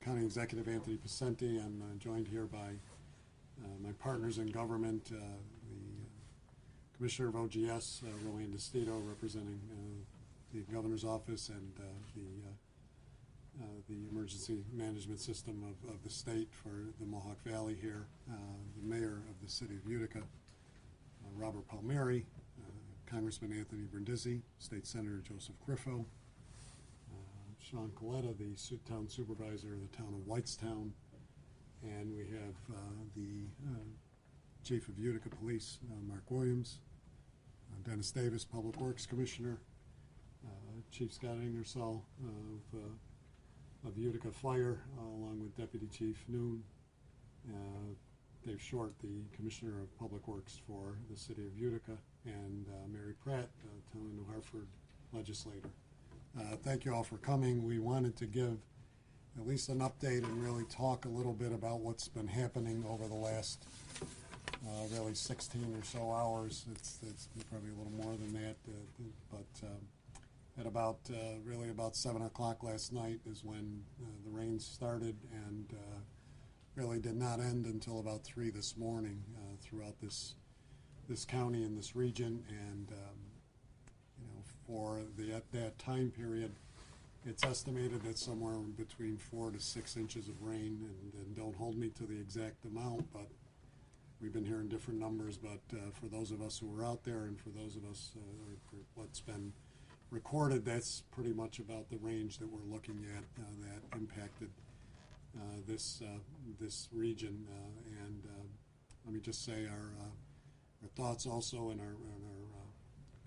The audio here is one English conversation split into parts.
County Executive Anthony Pacenti. I'm joined here by my partners in government, the Commissioner of OGS, Rowan DeStito, representing the Governor's Office, and the Emergency Management System of the state for the Mohawk Valley here, the Mayor of the City of Utica, Robert Palmieri, Congressman Anthony Brindisi, State Senator Joseph Griffo, Sean Coletta, the Town Supervisor of the Town of Whitestown, and we have the Chief of Utica Police, Mark Williams, Dennis Davis, Public Works Commissioner, Chief Scott Ingersoll of Utica Fire, along with Deputy Chief Noon, Dave Short, the Commissioner of Public Works for the City of Utica, and Mary Pratt, Town of New Hartford legislator. Thank you all for coming. We wanted to give at least an update and really talk a little bit about what's been happening over the last really 16 or so hours. It's probably a little more than that, but at about really about 7 o'clock last night is when the rain started, and really did not end until about 3 this morning throughout this county and this region. And you know, for that time period, it's estimated that somewhere between 4 to 6 inches of rain, and don't hold me to the exact amount, but we've been hearing different numbers. But for those of us who were out there, and for those of us for what's been recorded, that's pretty much about the range that we're looking at that impacted this region. And let me just say our thoughts also, and our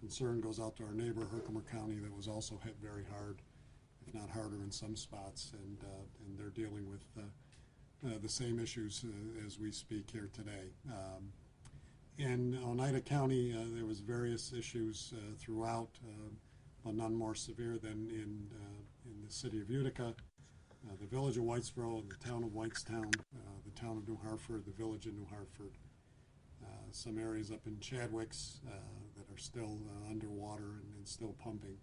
concern goes out to our neighbor, Herkimer County, that was also hit very hard, if not harder in some spots, and they're dealing with the same issues as we speak here today. In Oneida County, there was various issues throughout, but none more severe than in the city of Utica, the village of Whitesboro, the town of Whitestown, the town of New Hartford, the village of New Hartford, some areas up in Chadwicks that are still underwater and still pumping.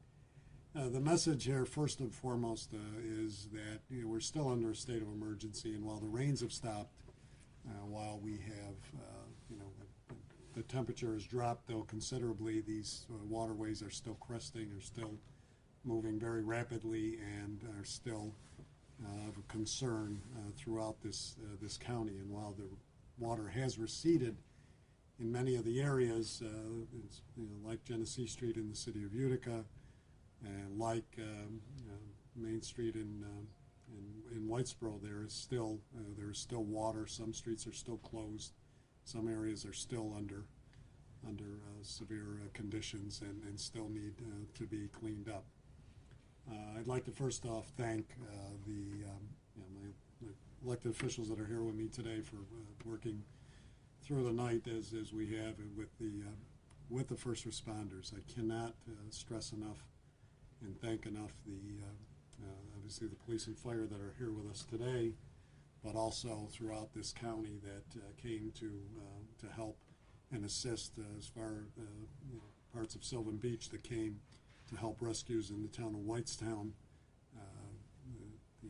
The message here, first and foremost, is that we're still under a state of emergency, and while the rains have stopped, while we have, the temperature has dropped though considerably, these waterways are still cresting, are still moving very rapidly, and are still of a concern throughout this county. And while the water has receded in many of the areas, it's, like Genesee Street in the city of Utica, and like Main Street in Whitesboro, there is still water. Some streets are still closed. Some areas are still under severe conditions and still need to be cleaned up. I'd like to first off thank my elected officials that are here with me today for working through the night as we have, and with the first responders. I cannot stress enough and thank enough obviously the police and fire that are here with us today, but also throughout this county that came to help and assist, as far parts of Sylvan Beach that came to help rescues in the town of Whitestown, the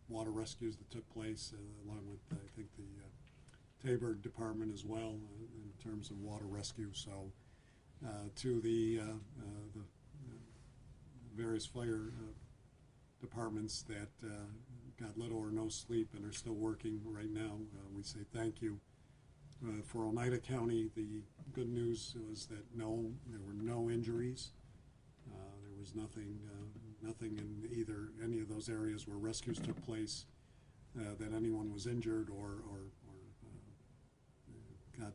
water rescues that took place, along with I think the Tabor Department as well, in terms of water rescue. So to the various fire departments that got little or no sleep and are still working right now, we say thank you. For Oneida County, the good news was that there were no injuries. There was nothing in either any of those areas where rescues took place that anyone was injured or got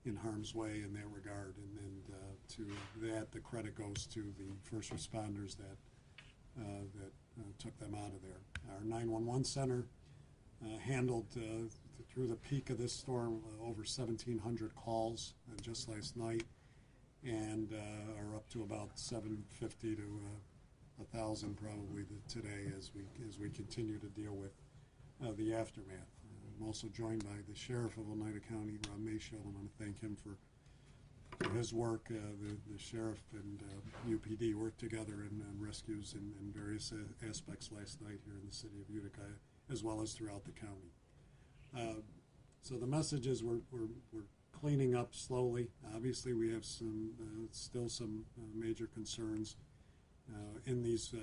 in harm's way in that regard. And to that, the credit goes to the first responders that took them out of there. Our 911 center handled through the peak of this storm over 1,700 calls just last night, and are up to about 750 to 1,000 probably today as we continue to deal with the aftermath. I'm also joined by the sheriff of Oneida County, Rob Mayshell. I want to thank him for for his work. The sheriff and UPD worked together in rescues in various aspects last night here in the city of Utica, as well as throughout the county. So the message is we're cleaning up slowly. Obviously, we have still some major concerns in these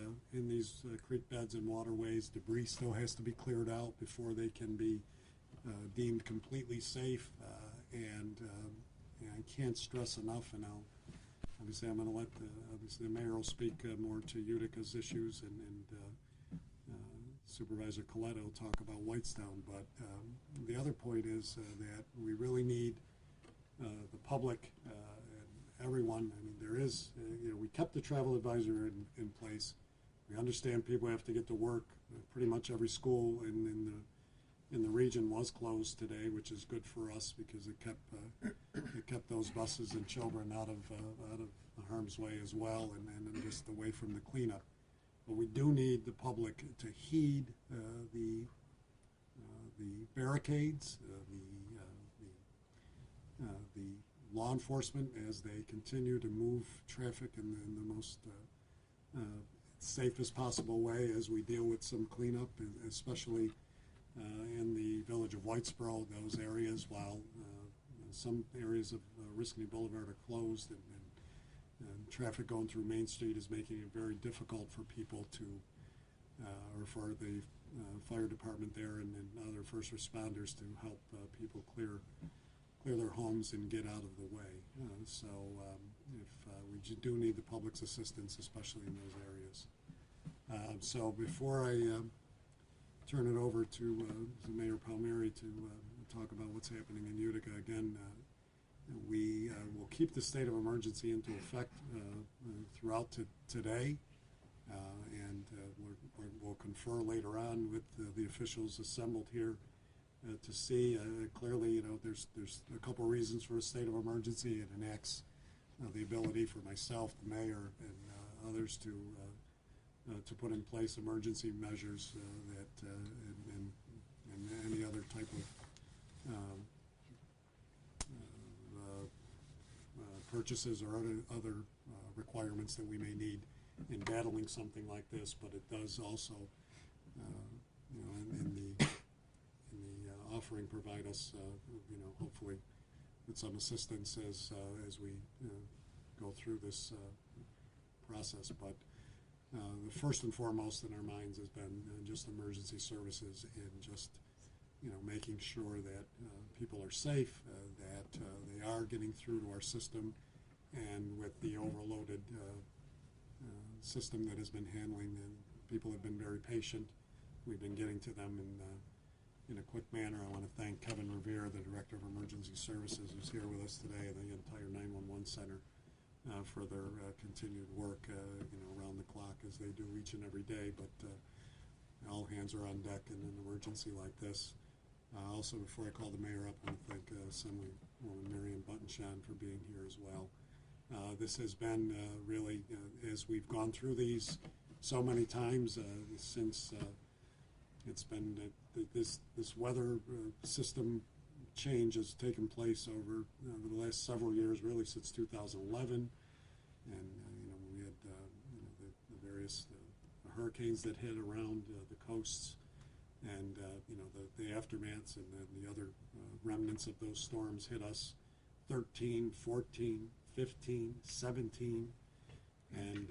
creek beds and waterways. Debris still has to be cleared out before they can be deemed completely safe. And I can't stress enough, and obviously I'm going to let the mayor will speak more to Utica's issues, and Supervisor Coletta will talk about Whitestown. But the other point is that we really need the public and everyone. I mean, there is, we kept the travel advisor in place. We understand people have to get to work. Pretty much every school in the region was closed today, which is good for us because it kept those buses and children out of harm's way as well, and just away from the cleanup. But we do need the public to heed the barricades, the law enforcement as they continue to move traffic in the most safest possible way as we deal with some cleanup, especially in the village of Whitesboro, those areas, while some areas of Riscony Boulevard are closed, and traffic going through Main Street is making it very difficult for people to, or for the fire department there and other first responders to help people clear their homes and get out of the way. So we do need the public's assistance, especially in those areas. So before I turn it over to Mayor Palmieri to talk about what's happening in Utica, again, we will keep the state of emergency into effect throughout today, and we'll confer later on with the officials assembled here to see clearly, there's a couple reasons for a state of emergency. It enacts the ability for myself, the mayor, and others to put in place emergency measures that and any other type of purchases or other requirements that we may need in battling something like this. But it does also, in the offering, provide us, hopefully, with some assistance as we go through this process. But the first and foremost in our minds has been just emergency services and just making sure that people are safe, that they are getting through to our system, and with the overloaded system that has been handling, and people have been very patient. We've been getting to them in a quick manner. I want to thank Kevin Revere, the Director of Emergency Services, who's here with us today, and the entire 911 Center for their continued work, around the clock as they do each and every day. But all hands are on deck in an emergency like this. Also, before I call the mayor up, I want to thank Assemblywoman Marion Buttonshaw for being here as well. This has been really, as we've gone through these so many times since it's been this weather system change has taken place over the last several years, really since 2011, and we had the various hurricanes that hit around the coasts, and the aftermaths and then the other remnants of those storms hit us 13, 14, 15, 17, and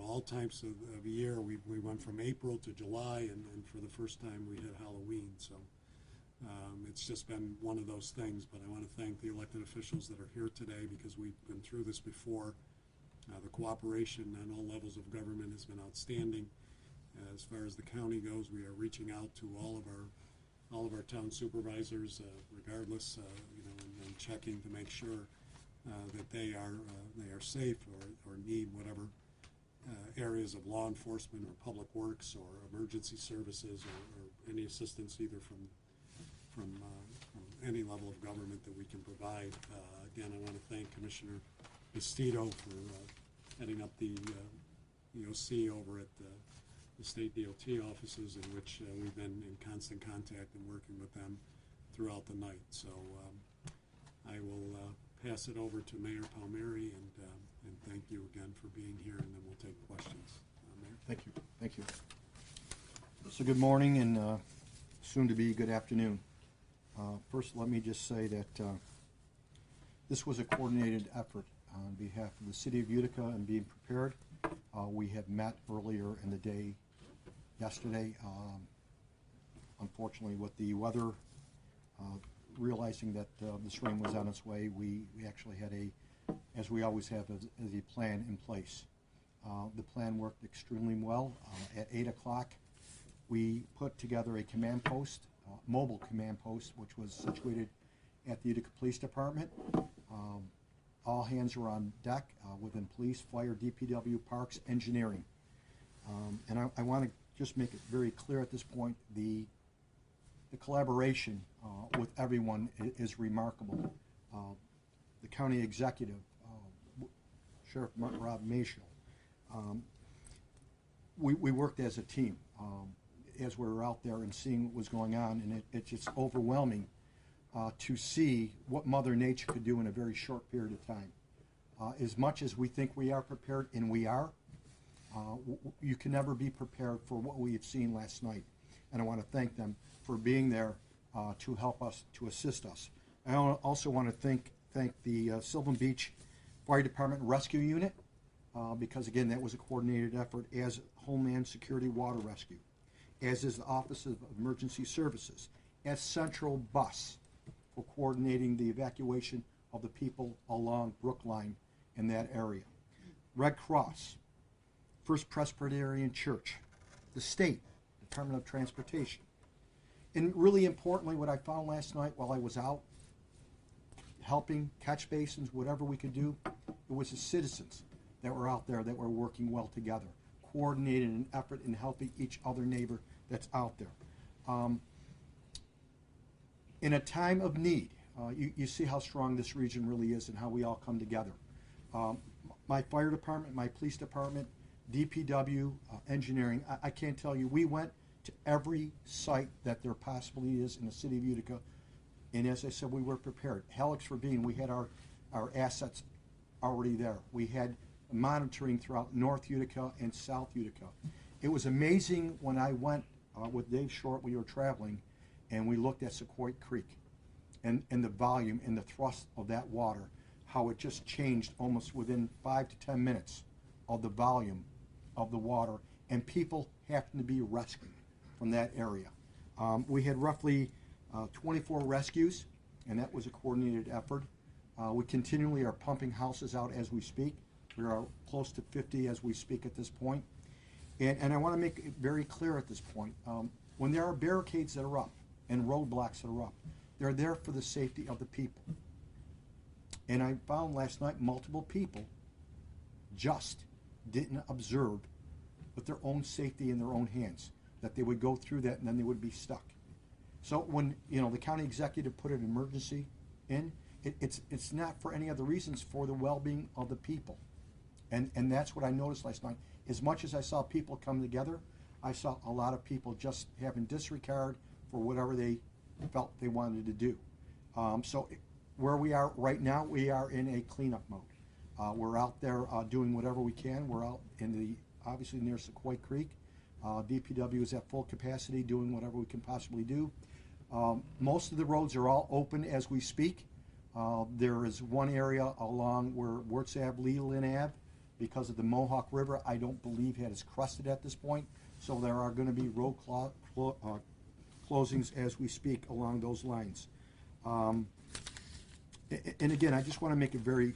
all types of year. We went from April to July, and for the first time we hit Halloween. So it's just been one of those things. But I want to thank the elected officials that are here today, because we've been through this before. The cooperation on all levels of government has been outstanding. As far as the county goes, we are reaching out to all of our town supervisors, regardless, and checking to make sure that they are safe or need whatever areas of law enforcement or public works or emergency services or any assistance either from any level of government that we can provide. Again, I want to thank Commissioner Bastido for heading up the EOC over at the state DOT offices, in which we've been in constant contact and working with them throughout the night. So I will pass it over to Mayor Palmieri, and thank you again for being here, and then we'll take questions. Mayor? Thank you. Thank you. So good morning and soon to be good afternoon. First, let me just say that this was a coordinated effort on behalf of the City of Utica and being prepared. We had met earlier in the day yesterday. Unfortunately, with the weather, realizing that this rain was on its way, we actually had as we always have, a plan in place. The plan worked extremely well. At 8 o'clock, we put together a command post, mobile command post, which was situated at the Utica Police Department. All hands were on deck within police, fire, DPW, parks, engineering. And I want to just make it very clear at this point, the collaboration with everyone is remarkable. The county executive, Sheriff Rob Mayshall, we worked as a team as we were out there and seeing what was going on, and it's just overwhelming to see what Mother Nature could do in a very short period of time. As much as we think we are prepared, and we are, you can never be prepared for what we have seen last night. And I want to thank them for being there to help us, to assist us. I also want to thank the Sylvan Beach Fire Department Rescue Unit, because again, that was a coordinated effort, as Homeland Security Water Rescue, as is the Office of Emergency Services, as Central Bus for coordinating the evacuation of the people along Brookline in that area. Red Cross, First Presbyterian Church, the state, Department of Transportation. And really importantly, what I found last night while I was out helping catch basins, whatever we could do, it was the citizens that were out there that were working well together, coordinated an effort in helping each other neighbor that's out there. In a time of need, you see how strong this region really is and how we all come together. My fire department, my police department, DPW, engineering, I can't tell you, we went to every site that there possibly is in the city of Utica, and as I said, we were prepared. Helix Ravine, we had our assets already there. We had monitoring throughout North Utica and South Utica. It was amazing when I went with Dave Short, we were traveling, and we looked at Sequoia Creek and the volume and the thrust of that water, how it just changed almost within 5 to 10 minutes of the volume of the water, and people happened to be rescued from that area. We had roughly 24 rescues, and that was a coordinated effort. We continually are pumping houses out as we speak. We are close to 50 as we speak at this point. And I want to make it very clear at this point, when there are barricades that are up and roadblocks that are up, they're there for the safety of the people. And I found last night multiple people just didn't observe with their own safety in their own hands, that they would go through that and then they would be stuck. So when the county executive put an emergency in, it's not for any other reasons, for the well-being of the people. And that's what I noticed last night. As much as I saw people come together, I saw a lot of people just having disregard for whatever they felt they wanted to do. So where we are right now, we are in a cleanup mode. We're out there doing whatever we can. We're out obviously near Sequoia Creek. DPW is at full capacity, doing whatever we can possibly do. Most of the roads are all open as we speak. There is one area along where Wirtz Ave, Leland Ave, because of the Mohawk River, I don't believe has crested at this point. So there are going to be road closings as we speak along those lines. And again, I just want to make it very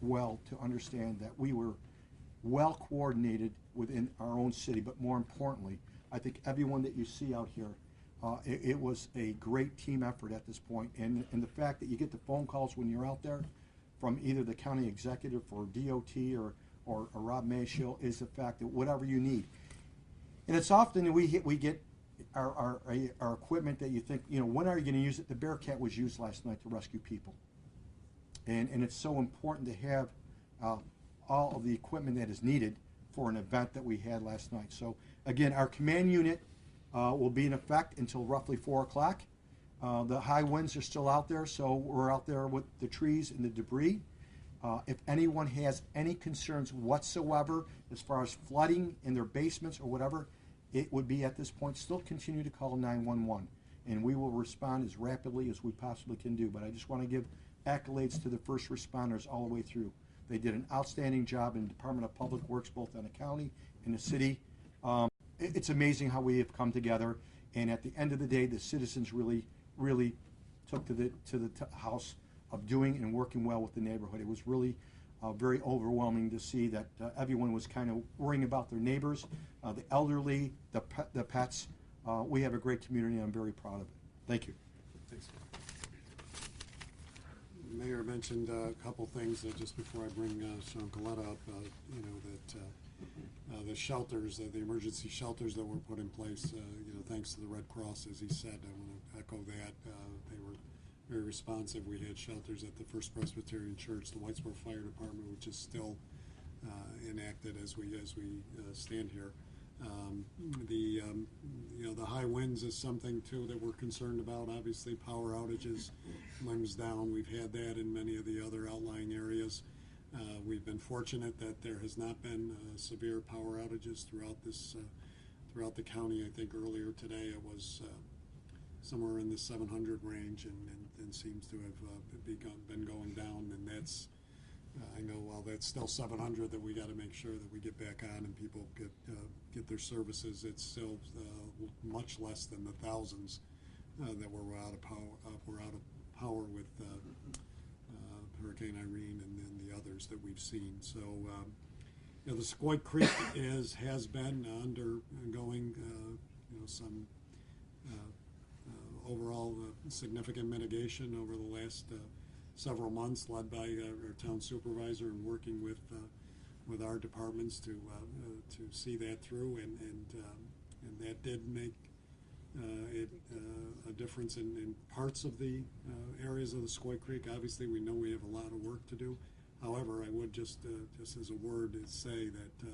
well to understand that we were well coordinated within our own city, but more importantly, I think everyone that you see out here, it was a great team effort at this point. And the fact that you get the phone calls when you're out there from either the county executive or DOT or Rob Mayshall is the fact that whatever you need. And it's often we get our equipment that you think, when are you going to use it? The Bearcat was used last night to rescue people. And it's so important to have all of the equipment that is needed for an event that we had last night. So again, our command unit will be in effect until roughly 4 o'clock. The high winds are still out there, so we're out there with the trees and the debris. If anyone has any concerns whatsoever as far as flooding in their basements or whatever, it would be at this point still continue to call 911, and we will respond as rapidly as we possibly can do. But I just want to give accolades to the first responders all the way through. They did an outstanding job in the Department of Public Works, both in the county and the city. It's amazing how we have come together, and at the end of the day, the citizens really took to the house of doing and working well with the neighborhood. It was really very overwhelming to see that everyone was kind of worrying about their neighbors, the elderly, the pets. We have a great community, and I'm very proud of it. Thank you. Thanks. The Mayor mentioned a couple things just before I bring Sean Coletta up. The shelters, the emergency shelters that were put in place, thanks to the Red Cross, as he said. I want to echo that. They were very responsive. We had shelters at the First Presbyterian Church, the Whitesboro Fire Department, which is still enacted as we stand here. The high winds is something too that we're concerned about. Obviously, power outages, limbs down. We've had that in many of the other outlying areas. We've been fortunate that there has not been severe power outages throughout the county. I think earlier today it was somewhere in the 700 range, and seems to have been going down. And that's I know while that's still 700 that we got to make sure that we get back on and people get their services. It's still much less than the thousands that were out of power with Hurricane Irene and then the others that we've seen. So the Squoit Creek has been undergoing some overall significant mitigation over the last several months, led by our town supervisor and working with our departments to see that through, and that did make a difference in parts of the areas of the Squoit Creek. Obviously, we know we have a lot of work to do. However, I would just as a word say that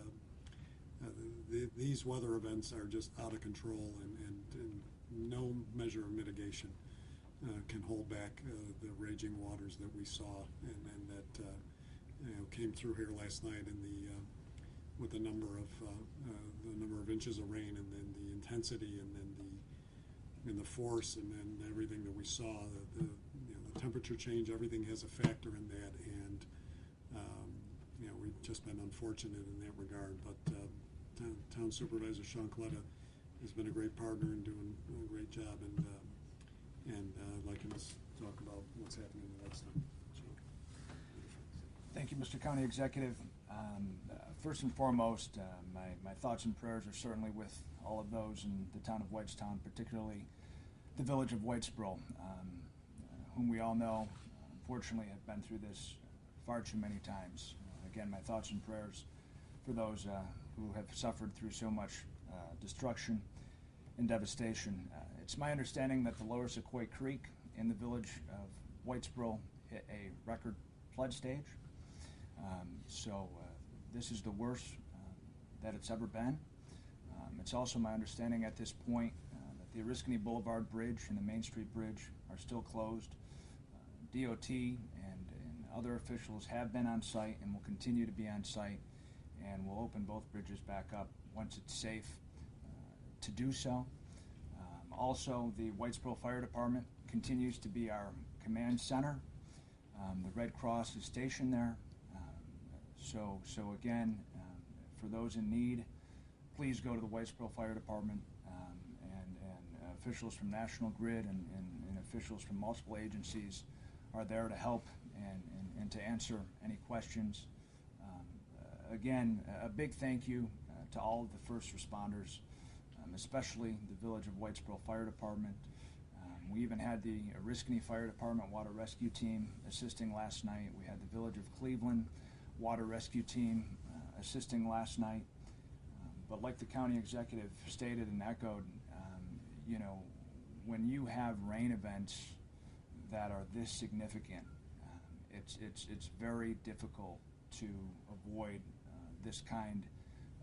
these weather events are just out of control, and no measure of mitigation can hold back the raging waters that we saw and that came through here last night with the number of inches of rain, and then the intensity, and then the force, and then everything that we saw. The temperature change, everything has a factor in that, and we've just been unfortunate in that regard. But Town Supervisor Sean Coletta has been a great partner and doing a great job, and I'd like him to talk about what's happening in Whitestone. Thank you, Mr. County Executive. First and foremost, my thoughts and prayers are certainly with all of those in the town of Whitestown, particularly the village of Whitesboro, whom we all know, unfortunately, have been through this far too many times. Again, my thoughts and prayers for those who have suffered through so much destruction and devastation. It's my understanding that the lower Sequoia Creek in the village of Whitesboro hit a record flood stage. So this is the worst that it's ever been. It's also my understanding at this point that the Oriskany Boulevard Bridge and the Main Street Bridge are still closed. DOT and other officials have been on site and will continue to be on site, and will open both bridges back up once it's safe to do so. Also, the Whitesboro Fire Department continues to be our command center. The Red Cross is stationed there. So again, for those in need, please go to the Whitesboro Fire Department, and officials from National Grid and officials from multiple agencies are there to help and to answer any questions. Again, a big thank you to all of the first responders, especially the Village of Whitesboro Fire Department. We even had the Oriskany Fire Department Water Rescue Team assisting last night. We had the Village of Cleveland Water Rescue Team assisting last night. But like the county executive stated and echoed, when you have rain events that are this significant, it's very difficult to avoid this kind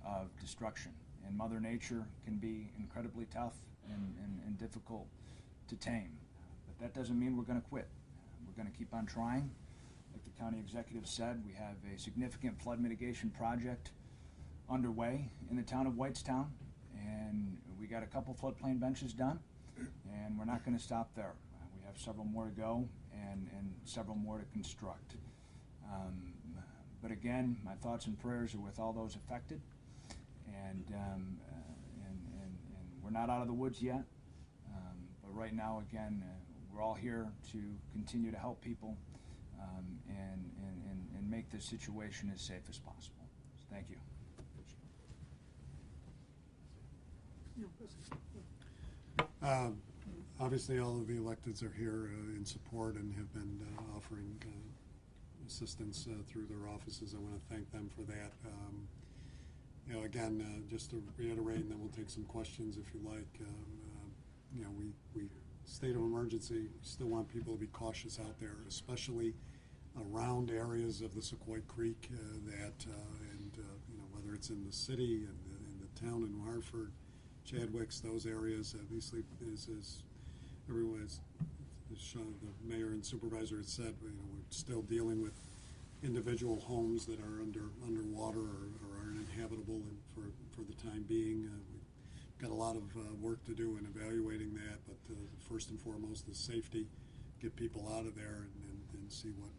of destruction. And Mother Nature can be incredibly tough and difficult to tame. that doesn't mean we're going to quit. We're going to keep on trying. Like the county executive said, we have a significant flood mitigation project underway in the town of Whitestown, and we got a couple floodplain benches done, and we're not going to stop there. We have several more to go and several more to construct. But again, my thoughts and prayers are with all those affected, and we're not out of the woods yet. But right now, again, we're all here to continue to help people and make this situation as safe as possible. So thank you. Obviously, all of the electeds are here in support and have been offering assistance through their offices. I want to thank them for that. You know, again, just to reiterate, and then we'll take some questions if you like. You know, we state of emergency. We still want people to be cautious out there, especially around areas of the Sequoia Creek and you know, whether it's in the city and in the town in Hartford, Chadwick's, those areas. Obviously, as everyone has shown, the mayor and supervisor had said, you know, we're still dealing with individual homes that are underwater or are uninhabitable, and for the time being, we've got a lot of work to do in evaluating that. But first and foremost is safety. Get people out of there and see what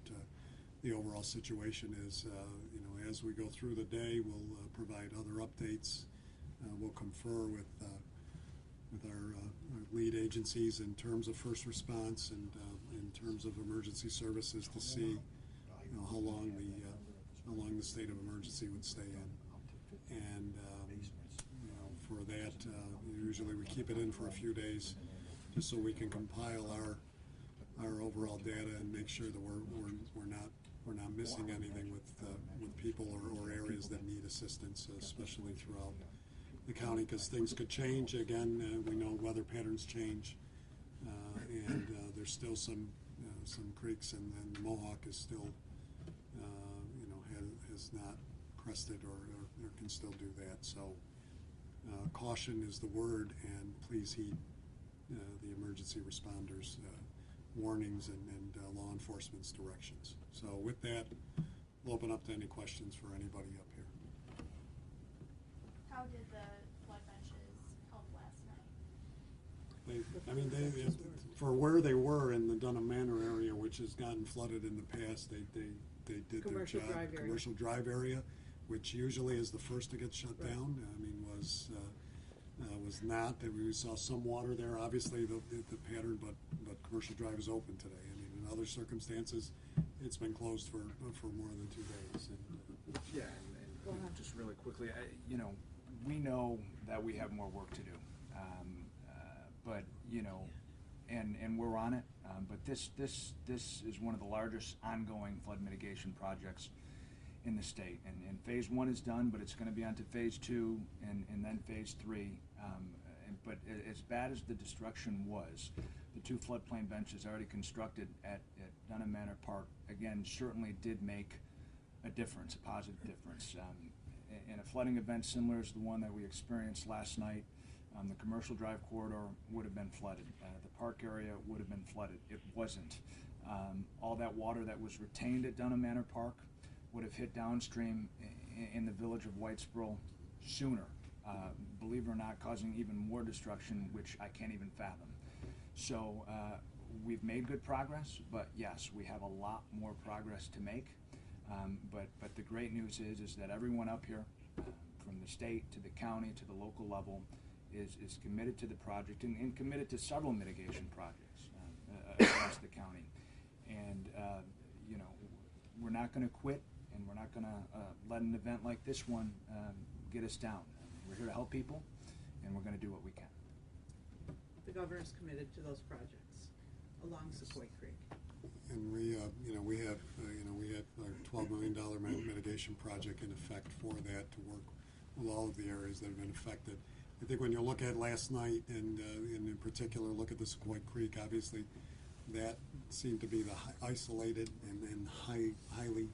the overall situation is. You know, as we go through the day, we'll provide other updates. We'll confer with our lead agencies in terms of first response and in terms of emergency services to see, you know, how long the state of emergency would stay in. And you know, for that, usually we keep it in for a few days, just so we can compile our overall data and make sure that we're not missing anything with people or areas that need assistance, especially throughout the county, because things could change. Again, we know weather patterns change, and there's still some creeks, and the Mohawk is still, you know, has not crested or can still do that. So caution is the word, and please heed the emergency responders' warnings and law enforcement's directions. So with that, we'll open up to any questions for anybody up here. How did the flood benches help last night? They, for where they were in the Dunham Manor area, which has gotten flooded in the past, they did Commercial their job. drive area. Commercial drive area, which usually is the first to get shut Right. down. I mean, was not. That we saw some water there. Obviously, the pattern, but commercial drive is open today. I mean, in other circumstances, it's been closed for more than 2 days. And, Yeah, and just really quickly, you know, we know that we have more work to do, but you know, and we're on it. But this is one of the largest ongoing flood mitigation projects in the state, and phase 1 is done, but it's going to be on to phase 2 and then phase 3. But as bad as the destruction was, the 2 floodplain benches already constructed at Dunham Manor Park, again, certainly did make a difference, a positive difference. In a flooding event similar to the one that we experienced last night, the commercial drive corridor would have been flooded. The park area would have been flooded. It wasn't. All that water that was retained at Dunham Manor Park would have hit downstream in the village of Whitesboro sooner, believe it or not, causing even more destruction, which I can't even fathom. So we've made good progress, but yes, we have a lot more progress to make. But the great news is that everyone up here, from the state to the county to the local level, is committed to the project and committed to several mitigation projects across the county. And you know, we're not going to quit, and we're not going to let an event like this one get us down. We're here to help people, and we're going to do what we can. The governor's committed to those projects along Sequoia Creek. And we had our $12 million mitigation project in effect for that, to work with all of the areas that have been affected. I think when you look at last night and in particular look at the Sequoia Creek, obviously that seemed to be the isolated and highly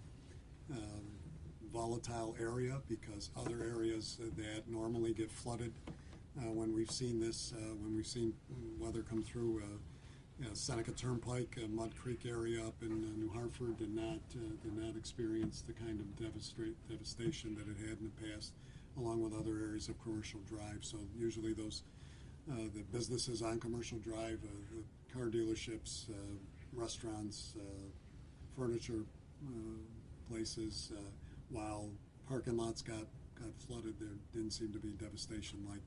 volatile area, because other areas that normally get flooded when we've seen this, when we've seen weather come through Seneca Turnpike, Mud Creek area up in New Hartford did not experience the kind of devastation that it had in the past, along with other areas of Commercial Drive. So usually those the businesses on Commercial Drive, the car dealerships, restaurants, furniture places, while parking lots got flooded, there didn't seem to be devastation like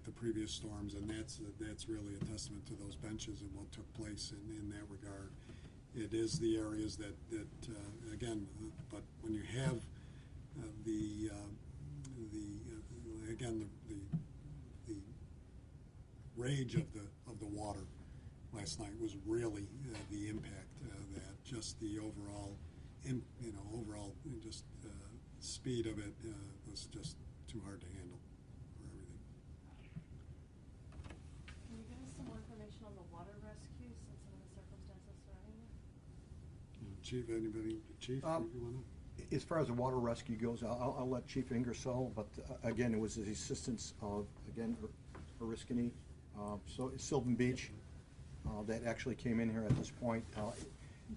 the previous storms, and that's really a testament to those benches and what took place in that regard. It is the areas that again, but when you have the rage of the water last night was really the impact that just the overall just speed of it was just too hard to handle for everything. Can you give us some more information on the water rescue and some of the circumstances surrounding it? Chief, anybody? Chief, you want to? As far as the water rescue goes, I'll let Chief Ingersoll, but again, it was the assistance of, again, Oriskany, so Sylvan Beach, that actually came in here at this point.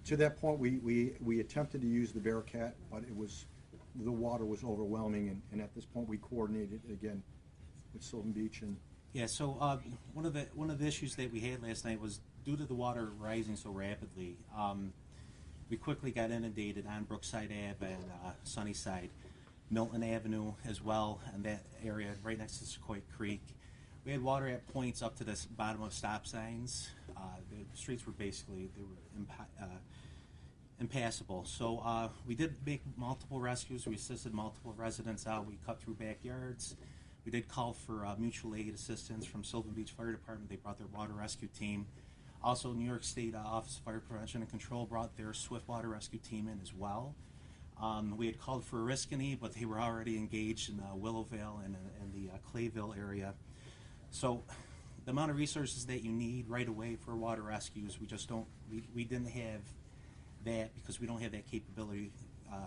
To that point, we attempted to use the Bearcat, but the water was overwhelming, and at this point, we coordinated again with Sylvan Beach. And yeah, so one of the issues that we had last night was due to the water rising so rapidly. We quickly got inundated on Brookside Ave and Sunnyside, Milton Avenue as well, and that area right next to Sequoia Creek. We had water at points up to the bottom of stop signs. The streets were impassable. So we did make multiple rescues. We assisted multiple residents out. We cut through backyards. We did call for mutual aid assistance from Sylvan Beach Fire Department. They brought their water rescue team. Also, New York State Office of Fire Prevention and Control brought their swift water rescue team in as well. We had called for Oriskany, but they were already engaged in Willowvale and the Clayville area. So the amount of resources that you need right away for water rescues, we just don't, we didn't have that because we don't have that capability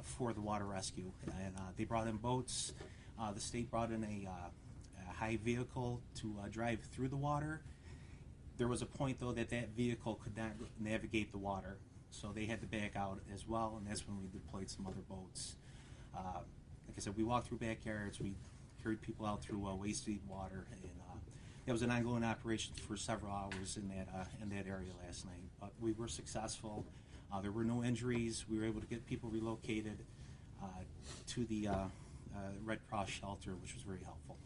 for the water rescue. And they brought in boats. The state brought in a high vehicle to drive through the water. There was a point, though, that vehicle could not navigate the water, so they had to back out as well, and that's when we deployed some other boats. Like I said, we walked through backyards, we carried people out through waist-deep water, and it was an ongoing operation for several hours in that area last night. But we were successful. There were no injuries. We were able to get people relocated to the Red Cross shelter, which was very helpful.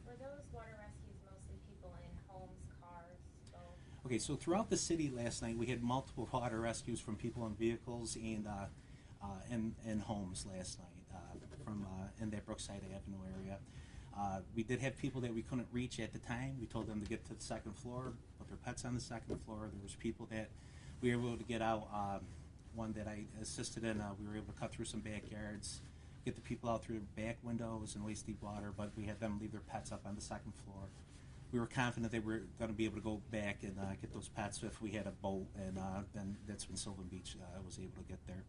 Were those water rescues mostly people in homes, cars, both? Okay, so throughout the city last night, we had multiple water rescues from people in vehicles and in homes last night from in that Brookside Avenue area. We did have people that we couldn't reach at the time. We told them to get to the second floor, put their pets on the second floor. There was people that we were able to get out. One that I assisted in, we were able to cut through some backyards, get the people out through the back windows and waist deep water, but we had them leave their pets up on the second floor. We were confident they were going to be able to go back and get those pets if we had a boat, and then that's when Sylvan Beach was able to get there.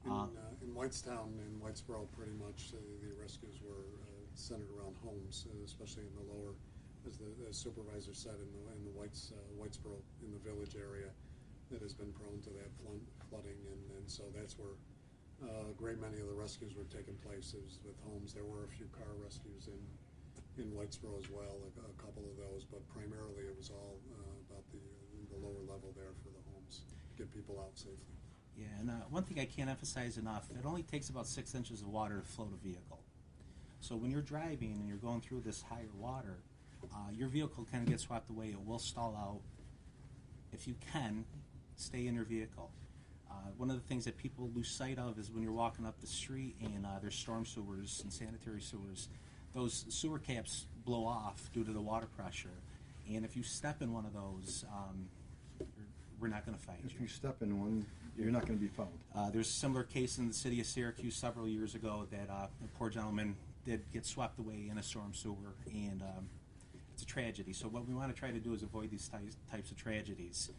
In Whitestown and Whitesboro, pretty much the rescues were centered around homes, especially in the lower, as the supervisor said, in the Whitesboro, in the village area that has been prone to that flooding, and so that's where a great many of the rescues were taking place. It was with homes. There were a few car rescues in Whitesboro as well, a couple of those, but primarily it was all about the lower level there for the homes, to get people out safely. Yeah, and one thing I can't emphasize enough, it only takes about 6 inches of water to float a vehicle. So when you're driving and you're going through this higher water, your vehicle kind of gets swept away. It will stall out. If you can, stay in your vehicle. One of the things that people lose sight of is when you're walking up the street and there's storm sewers and sanitary sewers, those sewer caps blow off due to the water pressure. And if you step in one of those, we're not going to find you. if you step in one, you're not going to be found. There's a similar case in the city of Syracuse several years ago that a poor gentleman did get swept away in a storm sewer, and it's a tragedy. So what we want to try to do is avoid these types of tragedies.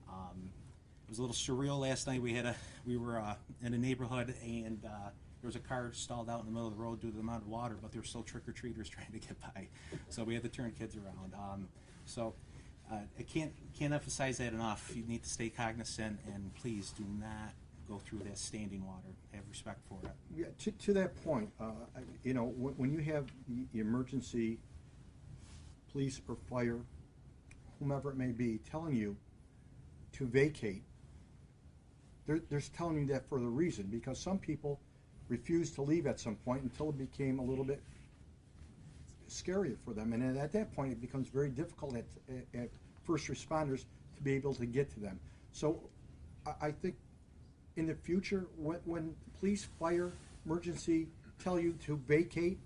It was a little surreal last night. We were in a neighborhood, and there was a car stalled out in the middle of the road due to the amount of water, but there were still trick-or-treaters trying to get by. So we had to turn kids around. I can't emphasize that enough. You need to stay cognizant, and please do not go through that standing water. Have respect for it. Yeah, to that point, you know, when you have the emergency police or fire, whomever it may be, telling you to vacate, they're telling you that for the reason, because some people refused to leave at some point until it became a little bit scarier for them. And at that point, it becomes very difficult at first responders to be able to get to them. So I think in the future, when police, fire, emergency tell you to vacate,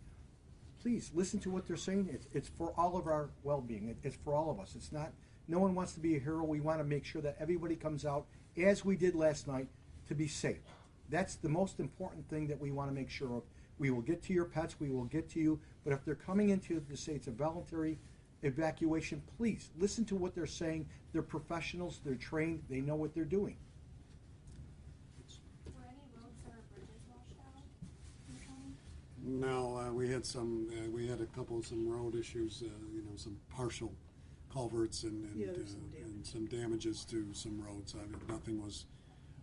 please listen to what they're saying. It's for all of our well-being. It's for all of us. It's not, no one wants to be a hero. We want to make sure that everybody comes out, as we did last night, to be safe. That's the most important thing that we want to make sure of. We will get to your pets, we will get to you, but if they're coming into to say it's a voluntary evacuation, please listen to what they're saying. They're professionals, they're trained, they know what they're doing. Were any roads or bridges washed out in the county? No, we had some road issues, you know, some partial culverts and Yeah, there's some damage. and some damages to some roads. I mean,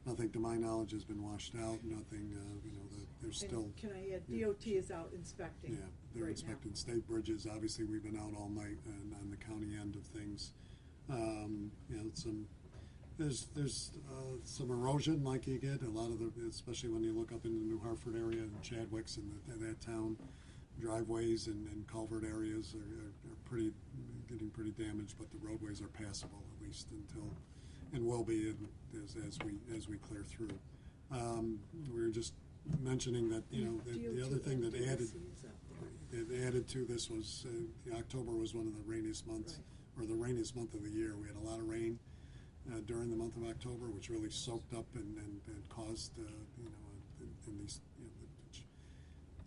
nothing to my knowledge has been washed out. Nothing, you know, there's And still. can I add, yeah. DOT is out inspecting Yeah, they're right inspecting state bridges. Obviously, we've been out all night on the county end of things. You know, there's some erosion like you get a lot of especially when you look up in the New Hartford area and Chadwick's and that town, driveways and culvert areas are getting pretty damaged, but the roadways are passable at least and will be as we clear through. We were just mentioning that, you know, the other thing that added to this was October was one of the rainiest months, or the rainiest month of the year. We had a lot of rain during the month of October, which really soaked up and caused, you know, in these, you know, which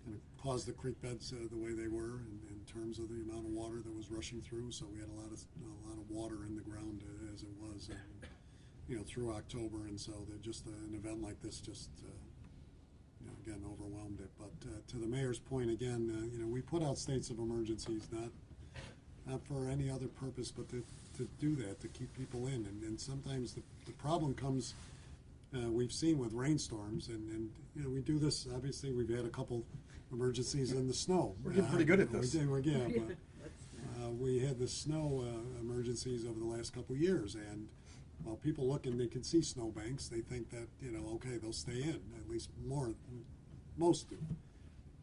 kind of caused the creek beds the way they were in terms of the amount of water that was rushing through. So we had a lot of water in the ground as it was, you know, through October, and so that just an event like this just. You know, again, overwhelmed it. But to the mayor's point, again, you know, we put out states of emergencies not for any other purpose, but to do that, to keep people in. And sometimes the problem comes, we've seen with rainstorms, and you know, we do this. Obviously, we've had a couple emergencies in the snow. We're getting pretty good at this. We had the snow emergencies over the last couple years, and while people look and they can see snowbanks, they think that, you know, okay, they'll stay in. At least most do.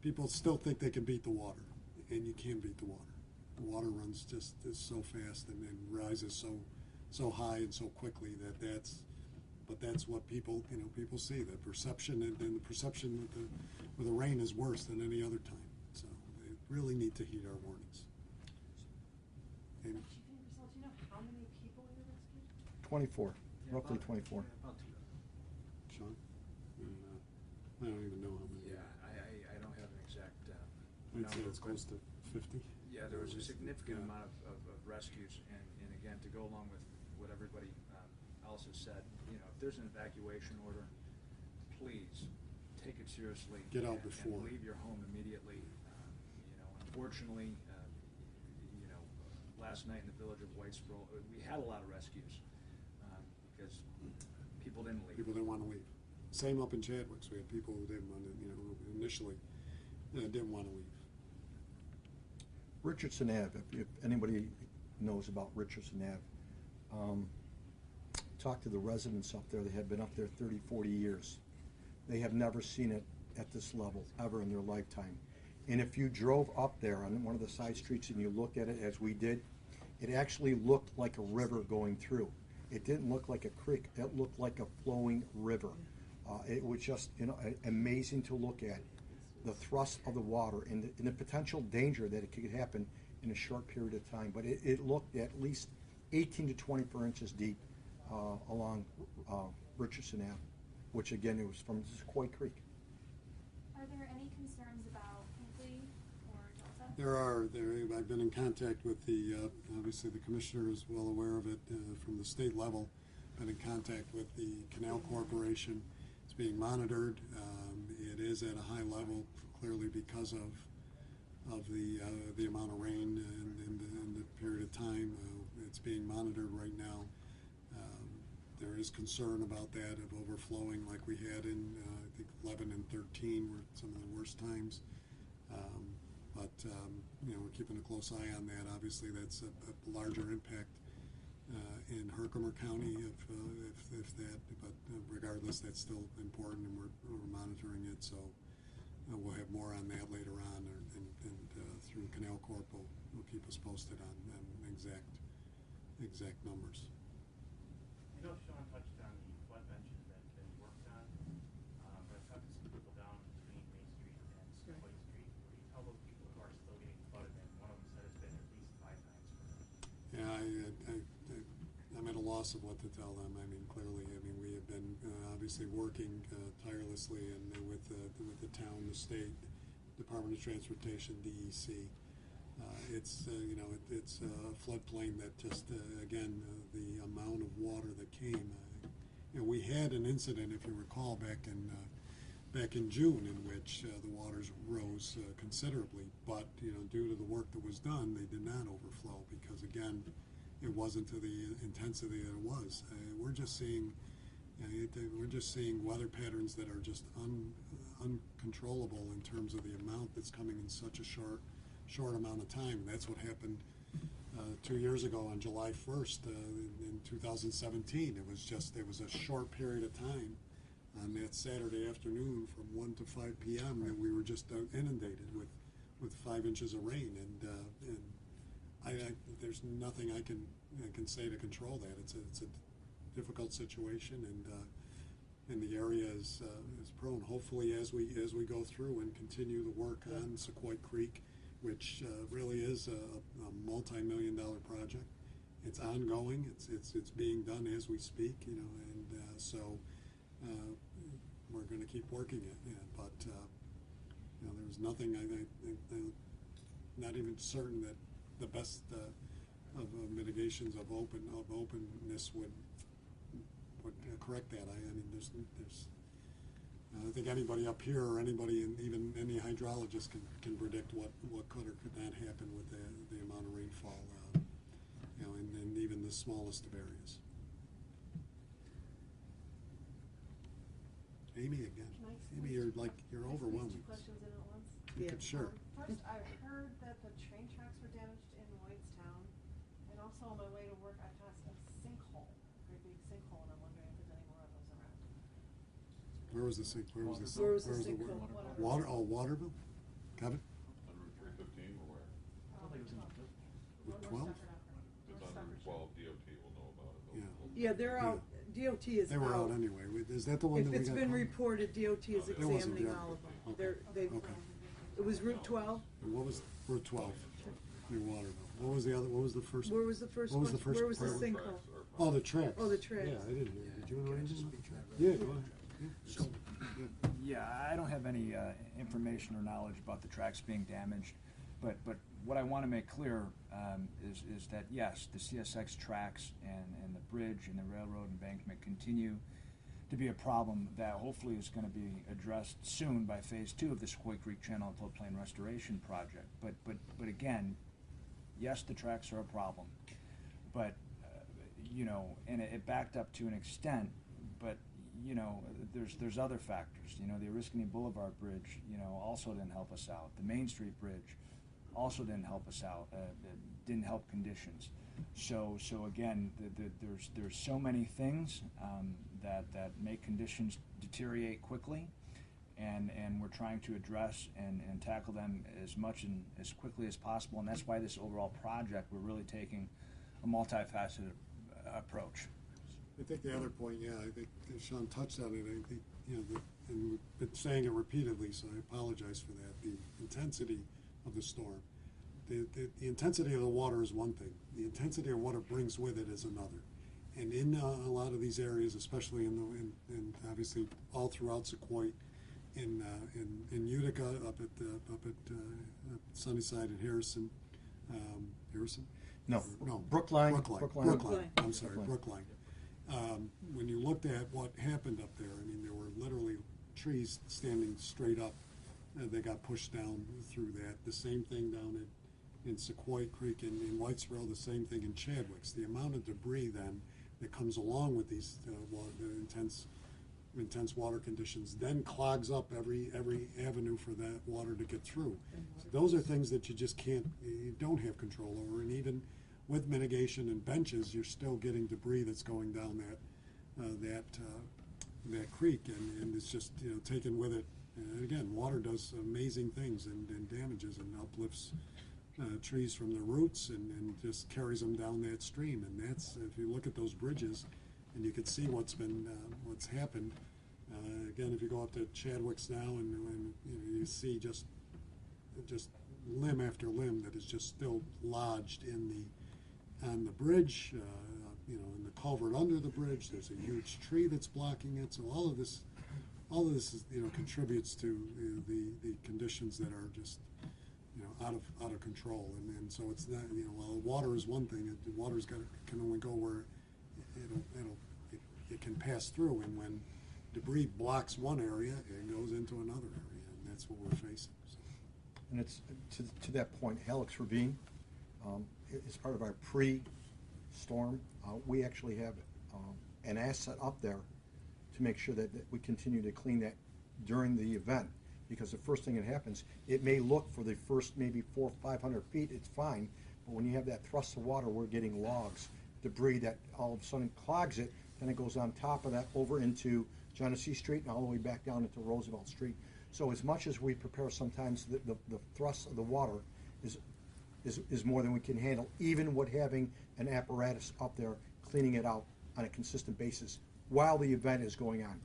People still think they can beat the water, and you can beat the water. The water runs just is so fast and rises so high and so quickly that's what people see. The perception and the perception with the rain is worse than any other time. So they really need to heed our warnings. Amy? Chief Ingersoll, do you know how many people you rescued? 24, roughly 24. About two. Sean? I don't even know how many. Yeah, I don't have an exact I'd say number, it's close to 50. Yeah, there was a significant amount of rescues, and again, to go along with what everybody else has said, you know, if there's an evacuation order, please take it seriously. Get out and before. leave your home immediately. You know, unfortunately, you know, last night in the village of Whitesboro, we had a lot of rescues because people didn't leave. People didn't want to leave. Same up in Chadwick's. We had people who didn't want to, you know, who initially didn't want to leave. Richardson Ave, if anybody knows about Richardson Ave, talk to the residents up there. They have been up there 30, 40 years. They have never seen it at this level ever in their lifetime. And if you drove up there on one of the side streets and you look at it as we did, it actually looked like a river going through. It didn't look like a creek. It looked like a flowing river. It was just, you know, amazing to look at. The thrust of the water and the potential danger that it could happen in a short period of time. But it looked at least 18 to 24 inches deep along Richardson Ave, which again, it was from Coy Creek. Are there any concerns about Hinkley or Delta? I've been in contact with obviously the commissioner is well aware of it from the state level. Been in contact with the Canal Corporation. It's being monitored. It is at a high level, clearly because of the amount of rain and the period of time. it's being monitored right now. There is concern about that of overflowing like we had in, I think, 11 and 13 were some of the worst times. We're keeping a close eye on that. Obviously, that's a larger impact in Herkimer County if that, but regardless, that's still important, and we're monitoring it. So we'll have more on that later on, and through Canal Corp will keep us posted on exact numbers. I know Sean touched on the flood benches that have been worked on, but I've talked to some people down between Main Street and Sequoia Street. What do you tell those people who are still getting flooded? And one of them said it's been at least 5 times for them. Yeah, I'm at a loss of what to tell them. I mean, clearly, we have been obviously working tirelessly and with the town, the state, Department of Transportation, DEC. It's a floodplain that just again the amount of water that came. We had an incident, if you recall, back in June, in which the waters rose considerably. But due to the work that was done, they did not overflow because again, it wasn't to the intensity that it was. We're just seeing weather patterns that are just uncontrollable in terms of the amount that's coming in such a short amount of time. That's what happened 2 years ago on July 1st in 2017. It was a short period of time on that Saturday afternoon from 1 to 5 p.m. and we were just inundated with 5 inches of rain, and there's nothing I can say to control that. It's a difficult situation, and the area is prone. Hopefully, as we go through and continue the work on Sequoia Creek, which really is a multi-million-dollar project. It's ongoing. It's being done as we speak. So we're going to keep working it. Yeah, but there's nothing. I'm not even certain that the best of mitigations of openness would correct that. I mean, there's I don't think anybody up here or anybody, even any hydrologist, can predict what could or could not happen with the amount of rainfall, in even the smallest of areas. Amy again. Amy, you're overwhelmed. Two questions in at once. Yeah. Sure. First, I heard that the train tracks were damaged in Whitestown, and also on my way to work, I passed a sinkhole, a great big sinkhole, and I'm wondering if there's any more of those around. Where was the sink? Where was the Where was the where sink? Water. Oh, Waterville. Got it. On Route 315 or where? Route 12. It's on Route 12. DOT will know about it. Yeah, they're out. DOT is They were out anyway. Is that the one that If we it's got been caught? reported, DOT is It wasn't, examining yeah. all of them. Okay. Okay. It was Route 12. And what was Route 12? Near Waterville. What was the other? What was the first? Where was the first What was one? the first Where was the part? sinkhole? Oh, the tracks. Oh, the tracks. Yeah, I didn't hear. Did you know anything? Yeah, go ahead. Yeah. Yeah, I don't have any information or knowledge about the tracks being damaged, but what I want to make clear is that yes, the CSX tracks and the bridge and the railroad embankment continue to be a problem that hopefully is going to be addressed soon by Phase 2 of the Sequoia Creek Channel and Floodplain Restoration Project. But again, yes, the tracks are a problem, but and it backed up to an extent, but there's other factors. The Oriskany Boulevard Bridge, also didn't help us out. The Main Street Bridge also didn't help us out. Didn't help conditions. So again, there's so many things that make conditions deteriorate quickly, and we're trying to address and tackle them as much and as quickly as possible. And that's why this overall project, we're really taking a multifaceted approach. I think the other point, I think Sean touched on it. I think, and we've been saying it repeatedly, so I apologize for that. The intensity of the storm, the intensity of the water is one thing. The intensity of what it brings with it is another. And in a lot of these areas, especially in obviously all throughout Sequoia, in Utica, up at Sunnyside and Harrison. No, no, Brookline. Brookline. I'm sorry, Brookline. Brookline. When you looked at what happened up there, I mean, there were literally trees standing straight up. They got pushed down through that. The same thing down in Sequoia Creek, in Whitesboro, the same thing in Chadwicks. The amount of debris then that comes along with these the intense water conditions then clogs up every avenue for that water to get through. So those are things that you just can't, you don't have control over, and even with mitigation and benches, you're still getting debris that's going down that creek, and it's just, you know, taken with it. And again, water does amazing things and damages and uplifts trees from their roots and just carries them down that stream. And that's, if you look at those bridges, and you can see what's happened. Again, if you go up to Chadwicks now, and you know, you see just limb after limb that is just still lodged on the bridge, you know, in the culvert under the bridge. There's a huge tree that's blocking it. So all of this is, you know, contributes to the conditions that are just, you know, out of control. And so it's not, you know, while water is one thing, the water's can only go where it can pass through, and when debris blocks one area, it goes into another area, and that's what we're facing. So. And it's to that point, Helix Ravine is part of our pre-storm. We actually have an asset up there to make sure that we continue to clean that during the event, because the first thing that happens, it may look for the first maybe 400 or 500 feet, it's fine, but when you have that thrust of water, we're getting logs, debris that all of a sudden clogs it, then it goes on top of that over into Genesee Street and all the way back down into Roosevelt Street. So as much as we prepare, sometimes the thrust of the water is more than we can handle, even with having an apparatus up there cleaning it out on a consistent basis while the event is going on.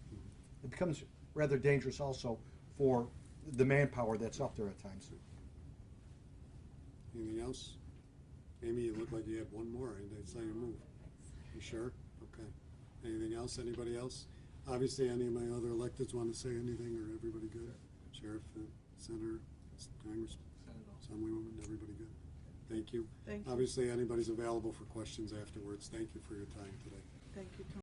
It becomes rather dangerous also for the manpower that's up there at times. Anything else? Amy, you look like you have one more. I saw you move. You sure? Okay. Anything else? Anybody else? Obviously, any of my other electeds want to say anything, or everybody good? Sheriff, Senator, Congress, Assemblywoman, everybody good? Thank you. Thank you. Obviously, anybody's available for questions afterwards. Thank you for your time today. Thank you, Tony.